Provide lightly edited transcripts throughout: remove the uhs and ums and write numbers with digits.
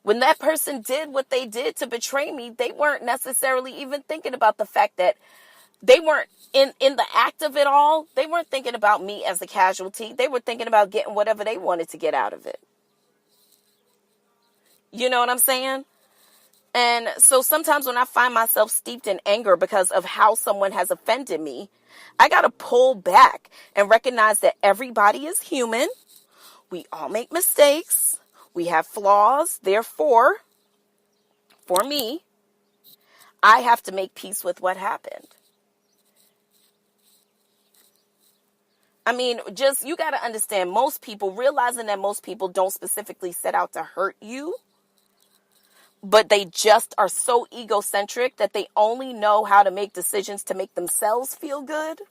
When that person did what they did to betray me, they weren't necessarily even thinking about the fact that they weren't in the act of it all. They weren't thinking about me as a casualty. They were thinking about getting whatever they wanted to get out of it. You know what I'm saying? And so sometimes when I find myself steeped in anger because of how someone has offended me, I got to pull back and recognize that everybody is human. We all make mistakes. We have flaws. Therefore, for me, I have to make peace with what happened. I mean, just, you got to understand, realizing that most people don't specifically set out to hurt you, but they just are so egocentric that they only know how to make decisions to make themselves feel good.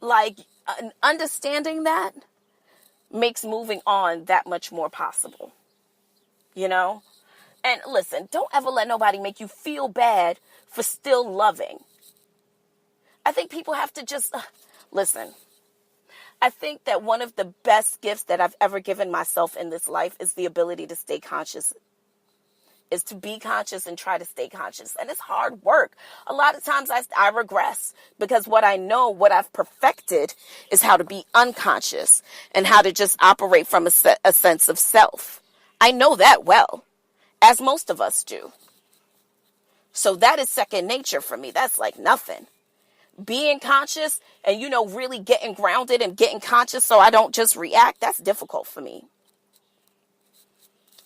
Like, understanding that makes moving on that much more possible, you know? And listen, don't ever let nobody make you feel bad for still loving. I think people have to just, listen, I think that one of the best gifts that I've ever given myself in this life is the ability to stay conscious, is to be conscious and try to stay conscious. And it's hard work. A lot of times I regress because what I've perfected is how to be unconscious and how to just operate from a sense of self. I know that well, as most of us do. So that is second nature for me. That's like nothing. Being conscious and, really getting grounded and getting conscious so I don't just react, that's difficult for me.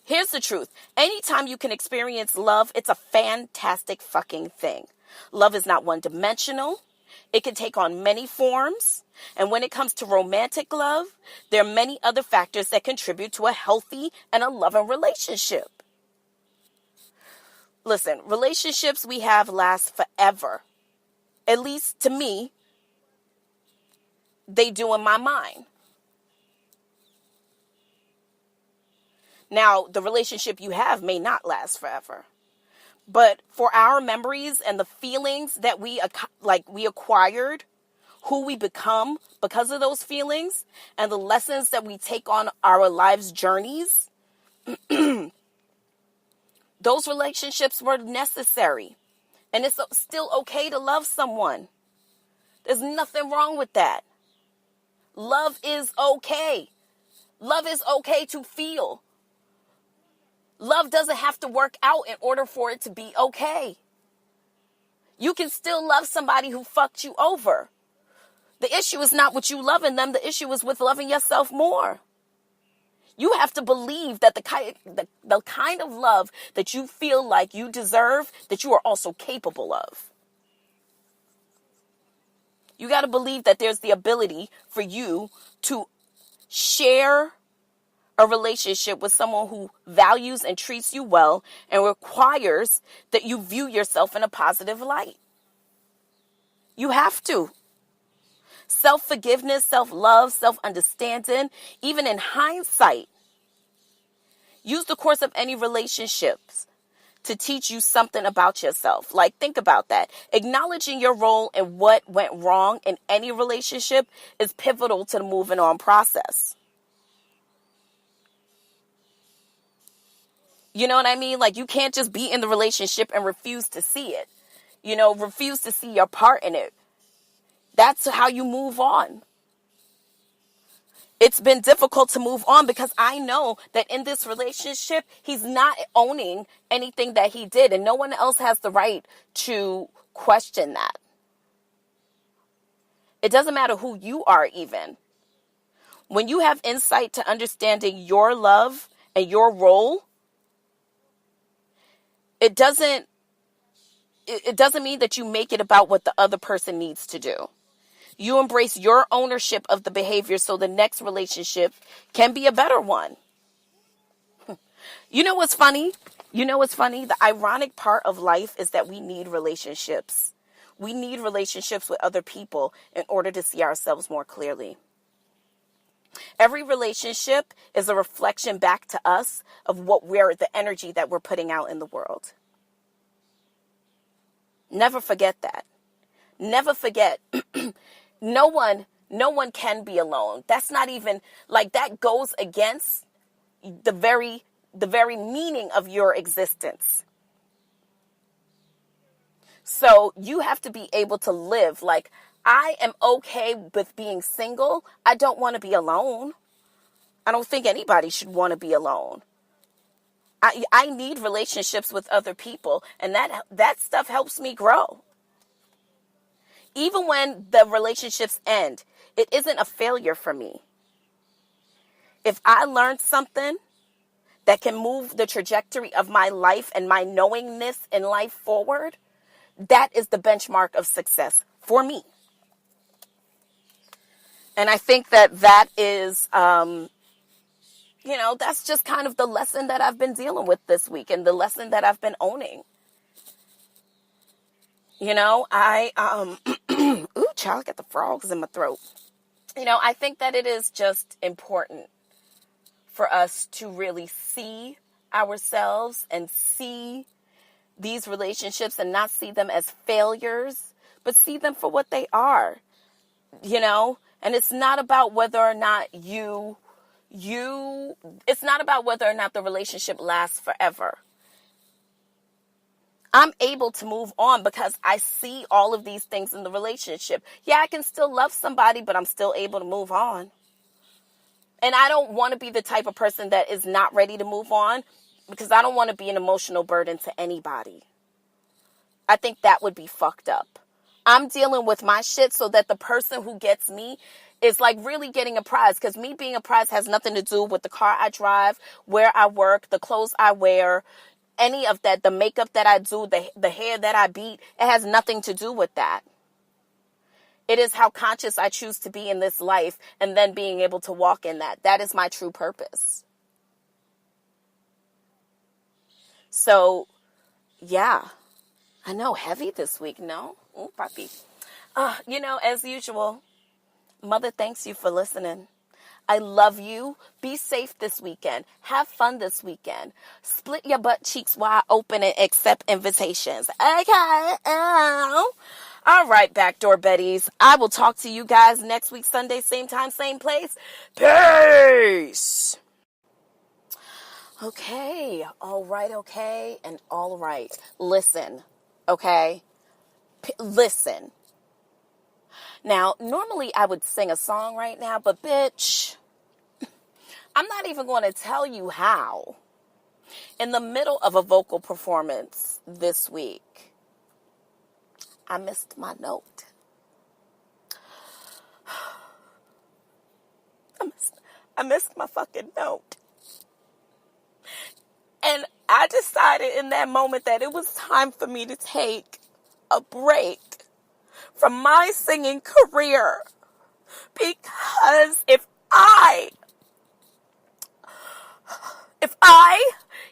Here's the truth. Anytime you can experience love, it's a fantastic fucking thing. Love is not one-dimensional. It can take on many forms. And when it comes to romantic love, there are many other factors that contribute to a healthy and a loving relationship. Listen, relationships we have last forever. At least to me, they do in my mind. Now, the relationship you have may not last forever. But for our memories and the feelings that we acquired, who we become because of those feelings, and the lessons that we take on our lives' journeys, those relationships were necessary. And it's still okay to love someone. There's nothing wrong with that. Love is okay. Love is okay to feel. Love doesn't have to work out in order for it to be okay. You can still love somebody who fucked you over. The issue is not with you loving them. The issue is with loving yourself more. You have to believe that the kind of love that you feel like you deserve, that you are also capable of. You got to believe that there's the ability for you to share a relationship with someone who values and treats you well and requires that you view yourself in a positive light. You have to. Self-forgiveness, self-love, self-understanding, even in hindsight. Use the course of any relationships to teach you something about yourself. Like, think about that. Acknowledging your role in what went wrong in any relationship is pivotal to the moving on process. You know what I mean? Like, you can't just be in the relationship and refuse to see it. Refuse to see your part in it. That's how you move on. It's been difficult to move on because I know that in this relationship, he's not owning anything that he did, and no one else has the right to question that. It doesn't matter who you are even. When you have insight to understanding your love and your role, it doesn't mean that you make it about what the other person needs to do. You embrace your ownership of the behavior so the next relationship can be a better one. You know what's funny? The ironic part of life is that we need relationships. We need relationships with other people in order to see ourselves more clearly. Every relationship is a reflection back to us of the energy that we're putting out in the world. Never forget that. Never forget. No one can be alone. That's not even, that goes against the very the very meaning of your existence. So you have to be able to live. Like, I am okay with being single. I don't want to be alone. I don't think anybody should want to be alone. I need relationships with other people, and that stuff helps me grow. Even when the relationships end, it isn't a failure for me. If I learned something that can move the trajectory of my life and my knowingness in life forward, that is the benchmark of success for me. And I think that is, that's just kind of the lesson that I've been dealing with this week and the lesson that I've been owning. Ooh, child, get the frogs in my throat. I think that it is just important for us to really see ourselves and see these relationships and not see them as failures, but see them for what they are, and it's not about whether or not it's not about whether or not the relationship lasts forever. I'm able to move on because I see all of these things in the relationship. Yeah, I can still love somebody, but I'm still able to move on. And I don't want to be the type of person that is not ready to move on, because I don't want to be an emotional burden to anybody. I think that would be fucked up. I'm dealing with my shit so that the person who gets me is like really getting a prize, because me being a prize has nothing to do with the car I drive, where I work, the clothes I wear, any of that, the makeup that I do, the hair that I beat. It has nothing to do with that. It is how conscious I choose to be in this life, and then being able to walk in that. That is my true purpose. So, yeah. I know, heavy this week, no? Oh, puppy. As usual, Mother thanks you for listening. I love you. Be safe this weekend. Have fun this weekend. Split your butt cheeks wide open and accept invitations. Okay. All right, Backdoor Betties. I will talk to you guys next week, Sunday, same time, same place. Peace. Okay. All right. Okay. And all right. Listen. Okay. Listen. Now, normally I would sing a song right now, but bitch, I'm not even going to tell you how. In the middle of a vocal performance this week, I missed my note. I missed my fucking note. And I decided in that moment that it was time for me to take a break from my singing career, because if I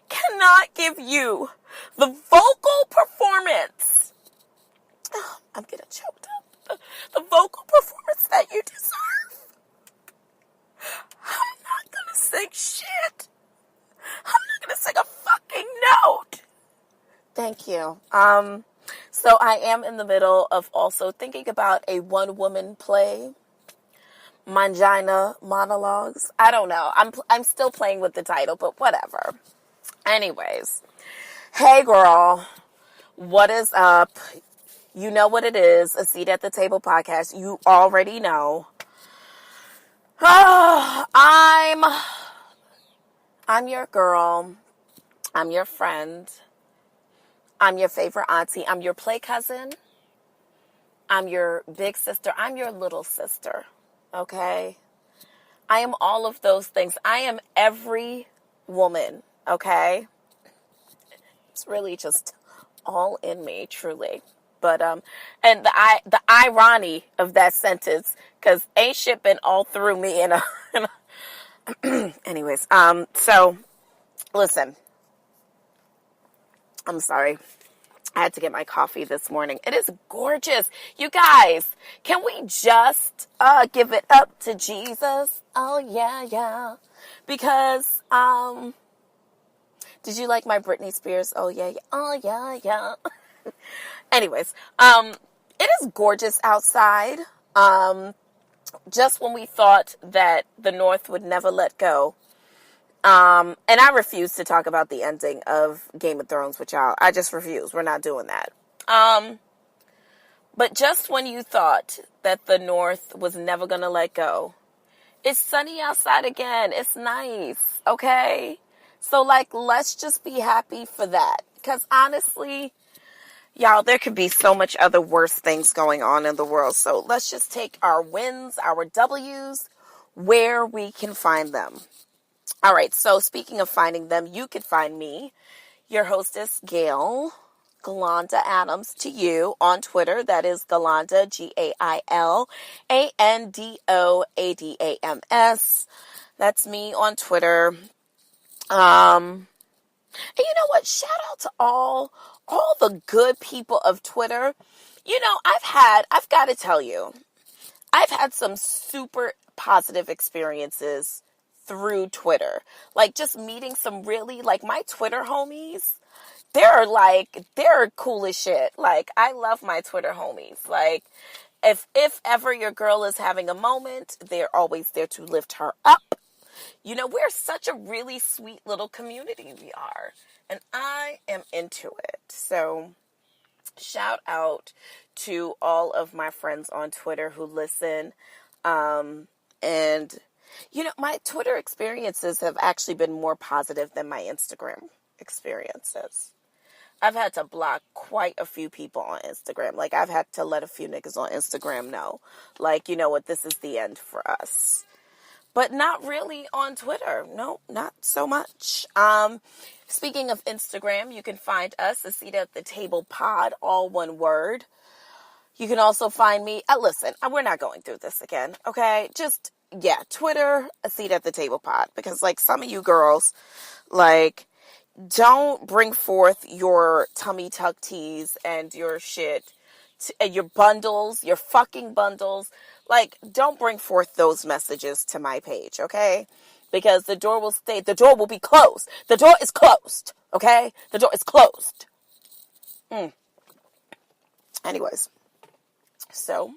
cannot give you the vocal performance, I'm getting choked up, the vocal performance that you deserve, I'm not gonna sing shit. I'm not gonna sing a fucking note. Thank you. So I am in the middle of also thinking about a one-woman play, Mangina Monologues. I don't know. I'm still playing with the title, but whatever. Anyways, hey girl, what is up? You know what it is, a Seat at the Table podcast. You already know. I'm your girl. I'm your friend. I'm your favorite auntie. I'm your play cousin. I'm your big sister. I'm your little sister. Okay? I am all of those things. I am every woman. Okay? It's really just all in me, truly. But, and the irony of that sentence, because ain't shit been all through me anyways, so, listen. I'm sorry. I had to get my coffee this morning. It is gorgeous. You guys, can we just give it up to Jesus? Oh, yeah. Because, did you like my Britney Spears? Oh, yeah. Oh, yeah. Anyways, it is gorgeous outside. Just when we thought that the North would never let go, And I refuse to talk about the ending of Game of Thrones with y'all. I just refuse. We're not doing that. But just when you thought that the North was never going to let go, it's sunny outside again. It's nice. Okay? So, like, let's just be happy for that. Because honestly, y'all, there could be so much other worse things going on in the world. So let's just take our wins, our W's, where we can find them. All right. So speaking of finding them, you can find me, your hostess, Gail Galanda Adams, to you on Twitter. That is Galanda, GAILANDOADAMS. That's me on Twitter. And you know what? Shout out to all the good people of Twitter. You know, I've got to tell you, I've had some super positive experiences through Twitter. Like, just meeting some really, like, my Twitter homies, they're cool as shit. Like, I love my Twitter homies. Like, if ever your girl is having a moment, they're always there to lift her up. You know, we're such a really sweet little community, we are. And I am into it. So, shout out to all of my friends on Twitter who listen. And, you know, my Twitter experiences have actually been more positive than my Instagram experiences. I've had to block quite a few people on Instagram. Like, I've had to let a few niggas on Instagram know, like, you know what, this is the end for us. But not really on Twitter. No, not so much. Speaking of Instagram, you can find us, A Seat at the Table Pod, all one word. You can also find me, listen, we're not going through this again, okay? Just, yeah, Twitter, A Seat at the Table Pod. Because, like, some of you girls, like, don't bring forth your tummy tuck teas and your shit, your bundles, your fucking bundles. Like, don't bring forth those messages to my page, okay? Because the door will be closed. The door is closed, okay? The door is closed. Anyways, so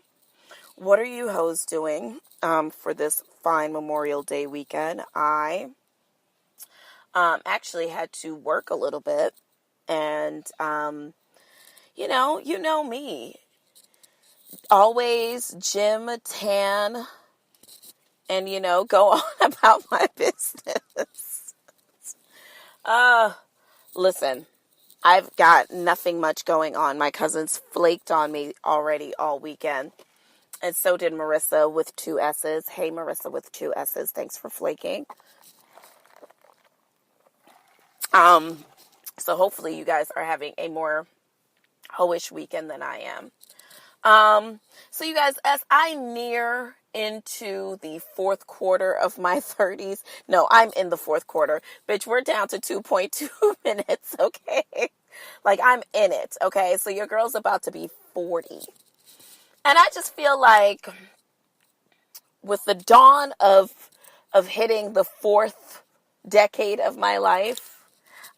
what are you hoes doing for this fine Memorial Day weekend? I actually had to work a little bit, and you know me. Always gym, tan, and, you know, go on about my business. Listen, I've got nothing much going on. My cousins flaked on me already all weekend. And so did Marissa with 2 S's. Hey, Marissa with 2 S's. Thanks for flaking. So hopefully you guys are having a more hoish weekend than I am. So you guys, as I near into the 4th quarter of my 30s, no, I'm in the 4th quarter, bitch, we're down to 2.2 minutes, okay? Like, I'm in it, okay? So your girl's about to be 40. And I just feel like with the dawn of hitting the 4th decade of my life,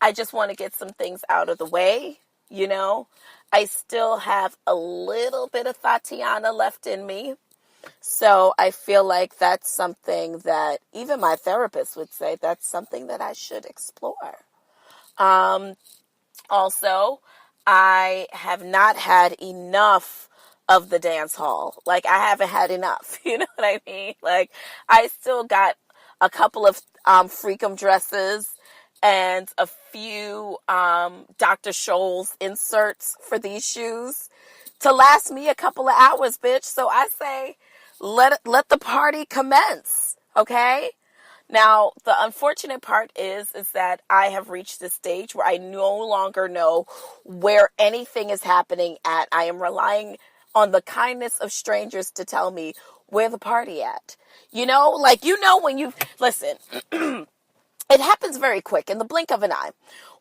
I just want to get some things out of the way, you know? I still have a little bit of Tatiana left in me. So I feel like that's something that even my therapist would say that's something that I should explore. Also, I have not had enough of the dance hall. Like, I haven't had enough. You know what I mean? Like, I still got a couple of freakum dresses and a few Dr. Scholl's inserts for these shoes to last me a couple of hours, bitch. So I say, let the party commence, okay? Now, the unfortunate part is that I have reached this stage where I no longer know where anything is happening at. I am relying on the kindness of strangers to tell me where the party at. You know, like, you know, when you, listen, it happens very quick, in the blink of an eye.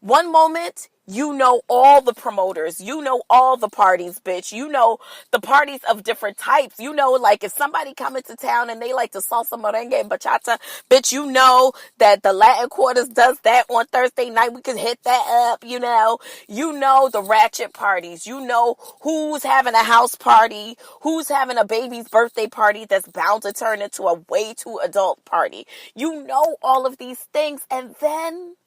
One moment, You know all the promoters. You know all the parties, bitch. You know the parties of different types. You know, like, if somebody coming to town and they like to salsa, merengue, and bachata, bitch, you know that the Latin Quarters does that on Thursday night. We could hit that up, you know. You know the ratchet parties. You know who's having a house party, who's having a baby's birthday party that's bound to turn into a way too adult party. You know all of these things, and then